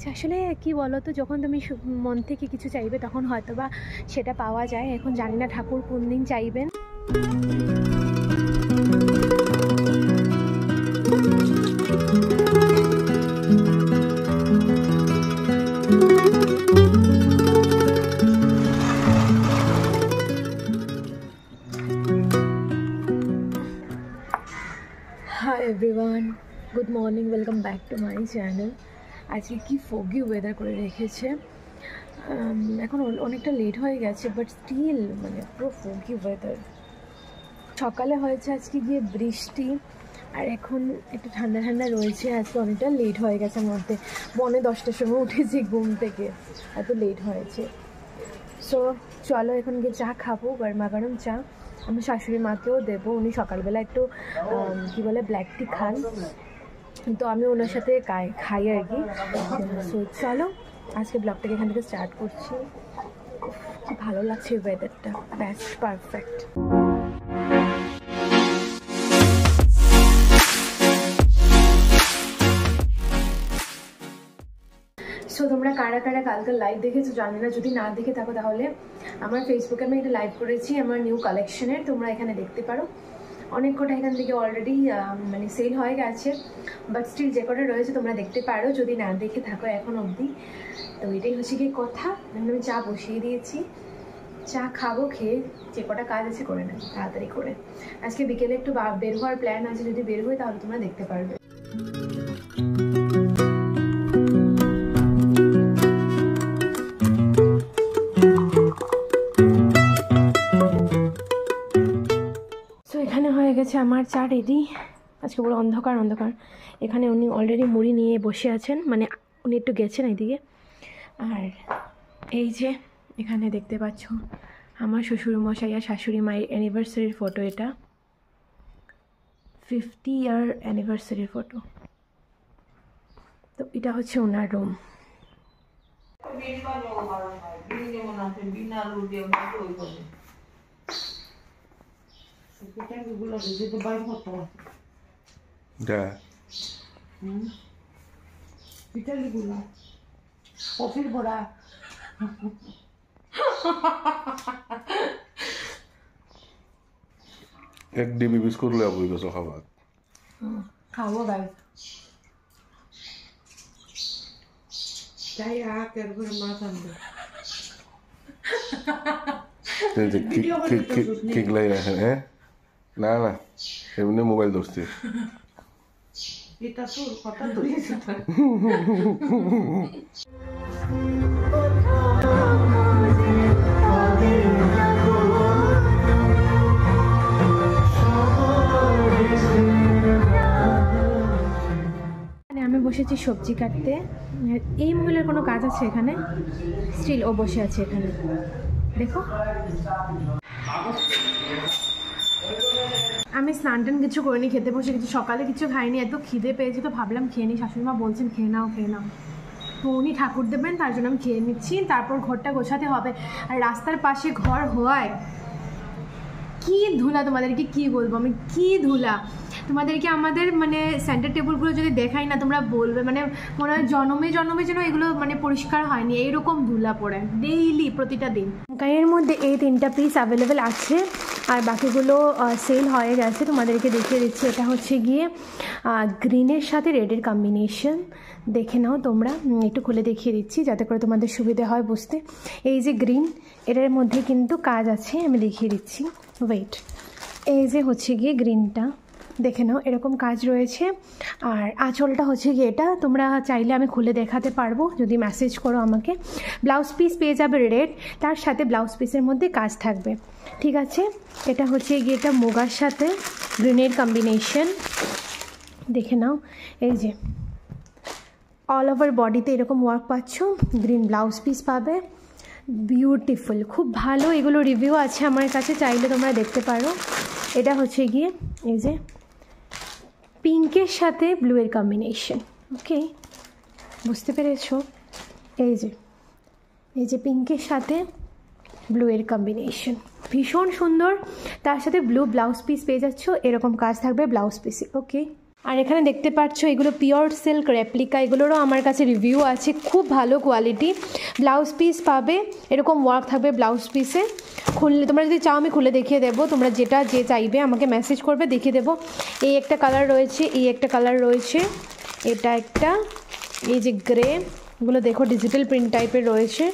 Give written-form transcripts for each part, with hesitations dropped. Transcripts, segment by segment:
গেছে। আসলে কি বলো তো, যখন তুমি মন থেকে কিছু চাইবে তখন হয়তো বা সেটা পাওয়া যায়। এখন জানি না ঠাকুর কোন দিন চাইবেন। Hi everyone, good morning, welcome back to my channel. আজকে কি ফগি ওয়েদার করে রেখেছে। এখন অনেকটা লেট হয়ে গেছে, বাট স্টিল মানে পুরো ফগি ওয়েদার। সকালে হয়েছে আজকে গিয়ে বৃষ্টি, আর এখন একটু ঠান্ডা ঠান্ডা রয়েছে। আজকে অনেকটা লেট হয়ে গেছে মধ্যে, 9:10টার সময় উঠেছি ঘুম থেকে, এত লেট হয়েছে। সো চলো এখন গিয়ে চা খাবো, গরমা গরম চা। আমি শাশুড়ি মাকেও দেবো, উনি সকালবেলা একটু কী বলে ব্ল্যাক টি খান, তো আমি ওনার সাথে খাই আর কি। সো চলো আজকে ব্লগটাকে এখান থেকে স্টার্ট করছি। কি ভালো লাগছে ওয়েদারটা, বেস্ট, পারফেক্ট। সো তোমরা কারা কারা কালকে লাইভ দেখেছো জানি না, যদি না দেখে থাকো তাহলে আমার ফেসবুকে আমি একটা লাইভ করেছি আমার নিউ কালেকশনের, তোমরা এখানে দেখতে পারো। অনেক কটা এখান থেকে অলরেডি মানে সেল হয়ে গেছে, বাট স্টিল যে কটা রয়েছে তোমরা দেখতে পারো যদি না দেখে থাকো এখন অবধি। তো এটাই হচ্ছে কি কথা। আমি চা বসিয়ে দিয়েছি, চা খাবো, খেয়ে যে কটা কাজ আছে করে নেব তাড়াতাড়ি করে। আজকে বিকেলে একটু বের হওয়ার প্ল্যান আছে, যদি বের হই তাহলে তোমরা দেখতে পারবে। হয়ে গেছে আমার চা রেডি। আজকে পুরো অন্ধকার অন্ধকার। এখানে উনি অলরেডি মুড়ি নিয়ে বসে আছেন, মানে উনি একটু গেছেন এইদিকে। আর এই যে এখানে দেখতে পাচ্ছ আমার শ্বশুরমশাই আর শাশুড়ি মায়ের অ্যানিভার্সারির ফটো। এটা 50 ইয়ার অ্যানিভার্সারির ফটো। তো এটা হচ্ছে ওনার রুম। কফির বড়া এক ডিবি বিস্কুট লয়ে বই গেছো খাবার খাবো গাইস। তাই আকের ঘরে মাছ আনবে ঠিক লাই রাখেন। হ্যাঁ না না এমনি মোবাইল ধরছি। এটা তোর কথা ধরেছে। আমি বসেছি সবজি কাটতে। এই মহিলার কোনো কাজ আছে এখানে? স্টিল ও বসে আছে এখানে, দেখো। আমি স্নান টান কিছু করিনি, খেতে বসে কিছু, সকালে কিছু খাইনি, এত খিদে পেয়েছে তো ভাবলাম খেয়ে নিই। শাশুড়ি মা বলছেন খেয়ে নাও খেয়ে নাও, তো উনি ঠাকুর দেবেন তার জন্য আমি খেয়ে নিচ্ছি। তারপর ঘরটা গোছাতে হবে, আর রাস্তার পাশে ঘর হওয়ায় কি ধুলা, তোমাদেরকে কি বলবো আমি, কি ধুলা। তোমাদেরকে আমাদের মানে সেন্টার টেবিলগুলো যদি দেখাই না তোমরা বলবে, মানে মনে হয় জন্মে জন্মে যেন এগুলো মানে পরিষ্কার হয়নি, এইরকম ধুলা পড়ে ডেইলি, প্রতিটা দিন। গায়ের মধ্যে এই 3টা পিস অ্যাভেলেবেল আছে, আর বাকিগুলো সেল হয়ে গেছে। তোমাদেরকে দেখিয়ে দিচ্ছি। এটা হচ্ছে গিয়ে গ্রিনের সাথে রেডের কম্বিনেশন, দেখে নাও তোমরা। একটু খুলে দেখিয়ে দিচ্ছি যাতে করে তোমাদের সুবিধা হয় বুঝতে। এই যে গ্রিন, এটার মধ্যে কিন্তু কাজ আছে, আমি দেখিয়ে দিচ্ছি, ওয়েট। এই যে হচ্ছে গিয়ে গ্রিনটা, দেখে নাও এরকম কাজ রয়েছে। আর আঁচলটা হচ্ছে গিয়ে এটা, তোমরা চাইলে আমি খুলে দেখাতে পারবো যদি মেসেজ করো আমাকে। ব্লাউজ পিস পেয়ে যাবে রেড, তার সাথে ব্লাউজ পিসের মধ্যে কাজ থাকবে, ঠিক আছে। এটা হচ্ছে গিয়ে এটা মুগার সাথে গ্রিনের কম্বিনেশন, দেখে নাও। এই যে অল ওভার বডিতে এরকম ওয়ার্ক পাচ্ছ, গ্রিন ব্লাউজ পিস পাবে, বিউটিফুল, খুব ভালো। এগুলো রিভিউ আছে আমার কাছে, চাইলে তোমরা দেখতে পারো। এটা হচ্ছে গিয়ে এই যে পিঙ্কের সাথে ব্লুয়ের কম্বিনেশন, ওকে, বুঝতে পেরেছো? এই যে পিঙ্কের সাথে ব্লুয়ের কম্বিনেশন, ভীষণ সুন্দর। তার সাথে ব্লু ব্লাউজ পিস পেয়ে যাচ্ছ, এরকম কাজ থাকবে ব্লাউজ পিসে, ওকে। আর এখানে দেখতে পাচ্ছ এগুলো পিওর সিল্ক রেপ্লিকা, এগুলোরও আমার কাছে রিভিউ আছে, খুব ভালো কোয়ালিটি। ব্লাউজ পিস পাবে, এরকম ওয়ার্ক থাকবে ব্লাউজ পিসে। খুললে তোমরা যদি চাও আমি খুলে দেখিয়ে দেবো, তোমরা যে চাইবে আমাকে মেসেজ করবে, দেখিয়ে দেবো। এই একটা কালার রয়েছে, এই একটা কালার রয়েছে, এটা একটা, এই যে গ্রে, এগুলো দেখো ডিজিটাল প্রিন্ট টাইপের রয়েছে,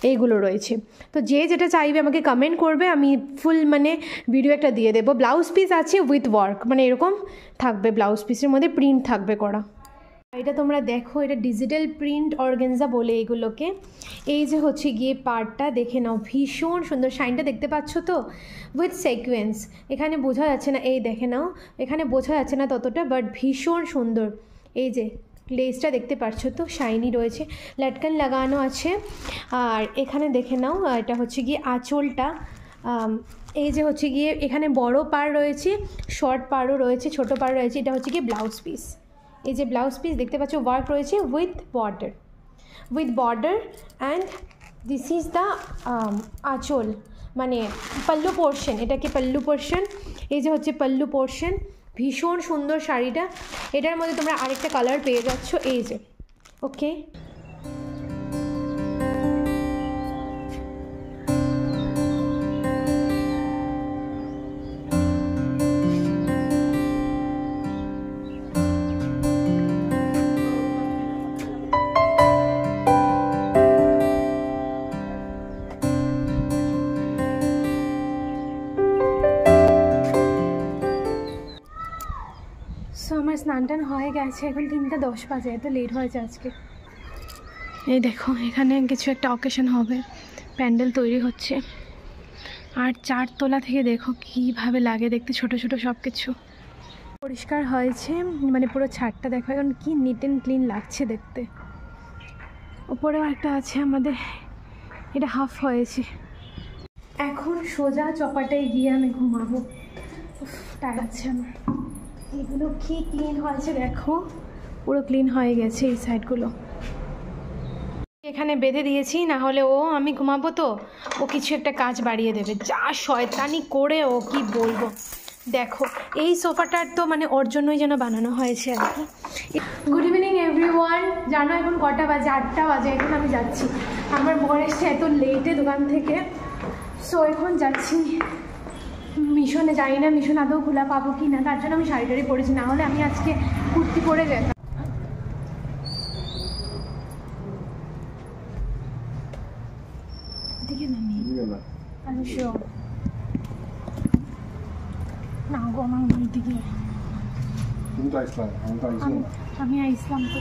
এইগুলো রয়েছে। তো যেটা চাইবে আমাকে কমেন্ট করবে, আমি ফুল মানে ভিডিও একটা দিয়ে দেবো। ব্লাউজ পিস আছে উইথ ওয়ার্ক, মানে এরকম থাকবে, ব্লাউজ পিসের মধ্যে প্রিন্ট থাকবে করা। এটা তোমরা দেখো, এটা ডিজিটাল প্রিন্ট অর্গানজা বলে এগুলোকে। এই যে হচ্ছে গিয়ে পার্টটা দেখে নাও, ভীষণ সুন্দর, শাইনটা দেখতে পাচ্ছ তো, উইথ সিকোয়েন্স। এখানে বোঝা যাচ্ছে না, এই দেখে নাও, এখানে বোঝা যাচ্ছে না ততটা, বাট ভীষণ সুন্দর। এই যে লেসটা দেখতে পাচ্ছ তো, শাইনি রয়েছে, লটকন লাগানো আছে। আর এখানে দেখে নাও, এটা হচ্ছে গিয়ে আঁচলটা। এই যে হচ্ছে গিয়ে এখানে বড় পাড় রয়েছে, শর্ট পাড়ও রয়েছে, ছোট পাড় রয়েছে। এটা হচ্ছে গিয়ে ব্লাউজ পিস। এই যে ব্লাউজ পিস দেখতে পাচ্ছ, ওয়ার্ক রয়েছে with border and this is the আঁচল, মানে পল্লু পোর্শন, এটাকে পল্লু পোর্শন। এই যে হচ্ছে পল্লু পোর্শন, ভীষণ সুন্দর শাড়িটা। এটার মধ্যে তোমরা আরেকটা কালার পেয়ে যাচ্ছ, এই যে, ওকে। সো আমার স্নান টান হয়ে গেছে, এখন 3:10 বাজে, এত লেট হয়েছে আজকে। এই দেখো এখানে কিছু একটা অকেশন হবে, প্যান্ডেল তৈরি হচ্ছে। আর 4 তলা থেকে দেখো কীভাবে লাগে দেখতে, ছোট ছোট সব কিছু পরিষ্কার হয়েছে, মানে পুরো ছাদটা দেখো এখন কি নিট অ্যান্ড ক্লিন লাগছে দেখতে। ওপরেও একটা আছে আমাদের, এটা হাফ হয়েছে। এখন সোজা চপাটায় গিয়ে আমি ঘুমাবো, টায়ার্ড আছে আমার। এগুলো কি ক্লিন হয়েছে দেখো, পুরো ক্লিন হয়ে গেছে এই সাইডগুলো। এখানে বেঁধে দিয়েছি, না হলে আমি ঘুমাবো তো ও কিছু একটা কাজ বাড়িয়ে দেবে, যা শয়তানি করে ও কি বলবো। দেখো এই সোফাটার তো মানে ওর জন্যই যেন বানানো হয়েছে আর কি। Good evening everyone. জানো এখন কটা বাজে? 8টা বাজে। এখন আমি যাচ্ছি, আমার বর এসছে এত লেটে দোকান থেকে, সো এখন যাচ্ছি মিশনে। জানি না মিশন আদৌ খোলা পাবো কি না, তার জন্য আমি শাড়ি টাড়ি পরেছি, না হলে আমি আজকে কুর্তি পরে যেতাম। দিকে না আমি শিওর না গো, আমার ওই দিকে আমি আইসলাম তো।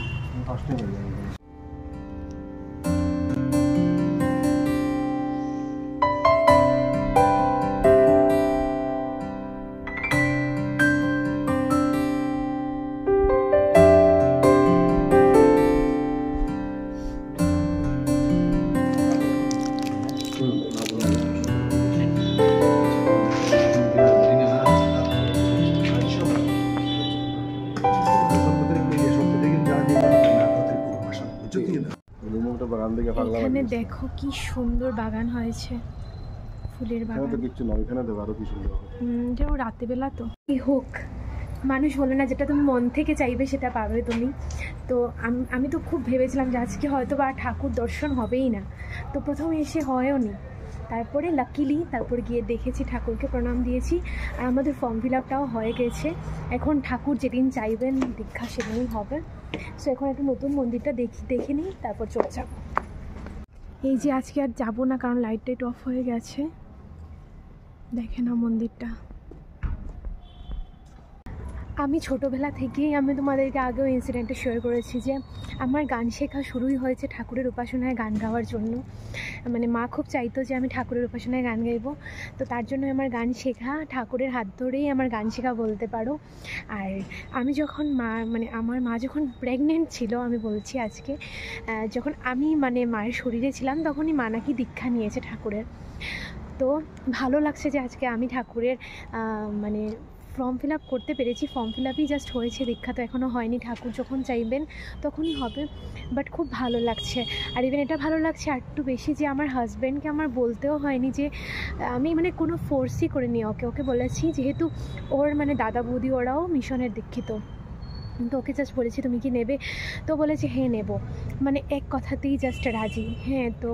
এখানে দেখো কি সুন্দর বাগান হয়েছে, ফুলের বাগান। যেও রাতেবেলা তো কি হোক, মানুষ হলো না, যেটা তুমি মন থেকে চাইবে সেটা পাবে তুমি। তো আমি তো খুব ভেবেছিলাম যে আজকে হয়তো বা ঠাকুর দর্শন হবেই না, তো প্রথমে এসে হয়ও নি, তারপরে লাকিলি তারপর গিয়ে দেখেছি, ঠাকুরকে প্রণাম দিয়েছি, আর আমাদের ফর্ম ফিল আপটাও হয়ে গেছে। এখন ঠাকুর যেদিন চাইবেন দীক্ষা সেদিনই হবে। সো এখন একটু নতুন মন্দিরটা দেখে নিই, তারপর চলে যাব। এই যে আজকে আর যাবো না, কারণ লাইট টাইট অফ হয়ে গেছে। দেখে না মন্দিরটা। আমি ছোটোবেলা থেকেই, আমি তোমাদেরকে আগেও ইনসিডেন্টটা শেয়ার করেছি যে আমার গান শেখা শুরুই হয়েছে ঠাকুরের উপাসনায় গান গাওয়ার জন্য। মানে মা খুব চাইতো যে আমি ঠাকুরের উপাসনায় গান গাইবো, তো তার জন্য আমার গান শেখা, ঠাকুরের হাত ধরেই আমার গান শেখা বলতে পারো। আর আমি যখন আমার মা যখন প্রেগনেন্ট ছিল, আমি বলছি আজকে, যখন আমি মানে মায়ের শরীরে ছিলাম, তখনই মা নাকি দীক্ষা নিয়েছে ঠাকুরের। তো ভালো লাগছে যে আজকে আমি ঠাকুরের মানে ফর্ম ফিল আপ করতে পেরেছি। ফর্ম ফিল আপই জাস্ট হয়েছে, দীক্ষা তো এখনও হয়নি। ঠাকুর যখন চাইবেন তখনই হবে, বাট খুব ভালো লাগছে। আর ইভেন এটা ভালো লাগছে আর একটু বেশি যে আমার হাজব্যান্ডকে আমার বলতেও হয়নি যে আমি মানে কোনো ফোর্সই করিনি ওকে বলেছি, যেহেতু ওর মানে দাদা বৌদি ওরাও মিশনের দীক্ষিত, তো ওকে জাস্ট বলেছি তুমি কি নেবে, তো বলেছে হ্যাঁ নেব, মানে এক কথাতেই জাস্ট রাজি। হ্যাঁ, তো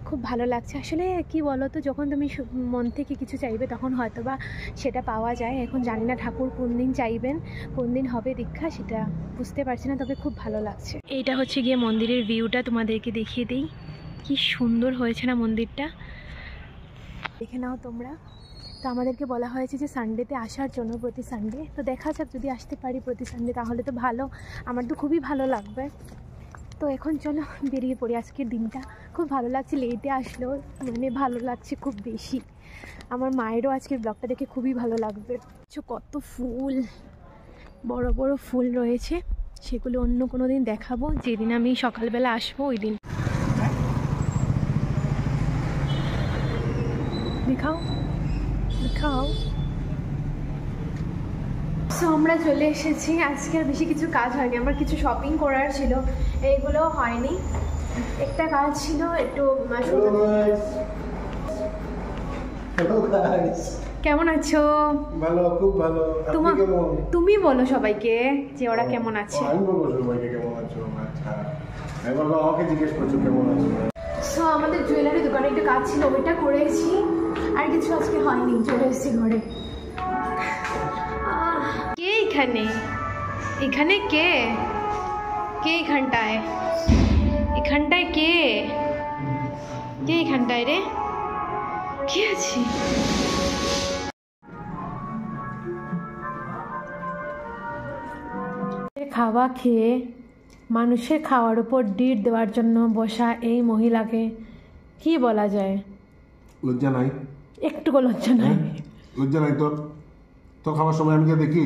খুব ভালো লাগছে আসলে। কি বলো তো, যখন তুমি মন থেকে কিছু চাইবে তখন হয়তো বা সেটা পাওয়া যায়। এখন জানি না ঠাকুর কোন দিন চাইবেন, কোন দিন হবে দীক্ষা, সেটা বুঝতে পারছি না, তবে খুব ভালো লাগছে। এইটা হচ্ছে গিয়ে মন্দিরের ভিউটা, তোমাদেরকে দেখিয়ে দিই। কি সুন্দর হয়েছে না মন্দিরটা, দেখে নাও তোমরা। তো আমাদেরকে বলা হয়েছে যে সানডেতে আসার জন্য, প্রতি সানডে। তো দেখা যাক, যদি আসতে পারি প্রতি সানডে তাহলে তো ভালো, আমার তো খুবই ভালো লাগবে। তো এখন চলো বেরিয়ে পড়ি। আজকের দিনটা খুব ভালো লাগছে, লেটে আসলেও মানে ভালো লাগছে খুব বেশি। আমার মায়েরও আজকের ব্লগটা দেখে খুবই ভালো লাগবে। কত ফুল, বড় বড় ফুল রয়েছে, সেগুলো অন্য কোনো দিন দেখাবো, যেদিন আমি সকালবেলা আসবো ওই দিন। দেখাও দেখাও। সো আমরা চলে এসেছি। আজকে আর বেশি কিছু কাজ হয়নি, আমার কিছু শপিং করার ছিল, এইগুলো হয়নি। একটা কাজ ছিল একটু। কেমন আছো? ভালো, খুব ভালো। আপনি কেমন? তুমি বলো সবাইকে যে ওরা কেমন আছে। আমি বলবো সবাইকে কেমন আছো। আচ্ছা, আমি বলবো আমাকে জিজ্ঞেস করছো কেমন আছো। সো আমাদের জুয়েলারি দোকানে একটা কাজ ছিল, ওইটা করেছি, আর কিছু আজকে হয়নি। চলে এসেছি ঘরে। কে এখানে? এখানে কে? কে এখানটায়? এখানটায় কে? কে এখানটায় রে? কে আছে? খাওয়া খেয়ে মানুষের খাওয়ার উপর ডিট দেওয়ার জন্য বসা এই মহিলাকে কি বলা যায়? লজ্জা নাই? একটুকু লজ্জা নাই। লজ্জা নাই তোর? তোর খাওয়ার সময় আমি কে দেখি?